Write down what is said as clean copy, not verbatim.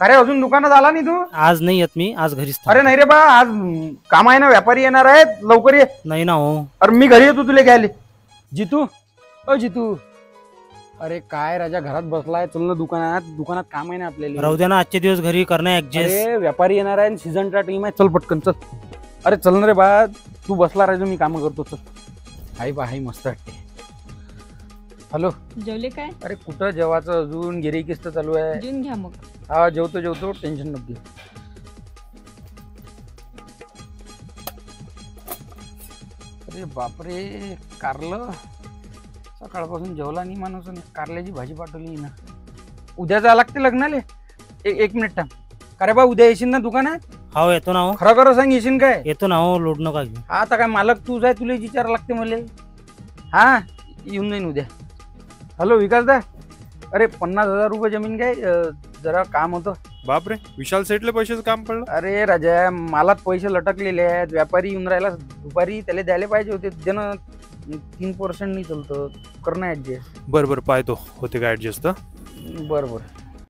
अरे अजून दुकानात आला नाही तू? आज नाही येत मी, आज घरीच अरे नाही रे बा, आज काम आहे ना, व्यापारी येणार आहेत, लवकर ये. नाही ना हो. अरे मी घरी येतो तुला घ्यायला. जितू, ओ जितू, अरे काय राजा घरात बसलाय, चल ना दुकानात, दुकानात काम आहे ना आपल्याला. राहू द्या ना, आजचे दिवस घरी करणं ऍडजस्ट. अरे व्यापारी येणार आहे, सीझनचा टाइम आहे, चल पटकन चल. अरे चल ना रे बा, तू बसला राहायचो, मी काम करतो. चल. हाय बा, हाय मस्त वाटते. हॅलो, जेवले काय? अरे कुठं जेवायचं, अजून गिऱ्हाईकीच तर चालू आहे. जेवून घ्या मग. हा जेवतो, टेन्शन नको. अरे बापरे, कारलं सकाळपासून जेवला नाही माणूस, कारल्याची भाजी पाठवली ना. उद्या जावं लागते लग्नाले. एक मिनिट थांब. अरे बा उद्या येशील ना दुकानात? हो येतो ना हो. खरं खरं सांग, येशील काय? येतो ना हो, लोड नका घेऊ. आता काय मालक तूच आहे, तुला विचारावं लागते मला. हा येऊन जाईन उद्या. हॅलो विकास दा, अरे 50,000 रुपये जमीन काय, जरा काम होतं. बापरे, विशाल सेठले पैशाचं काम पडलं. अरे राजा, मालात पैसे लटकलेले आहेत, व्यापारी येऊन राहिला दुपारी, त्याला द्यायला पाहिजे होते. ज्यानं 3% नाही चालतं, करणं ऍडजस्ट. बरं पाहतो होते का ऍडजस्ट. बरं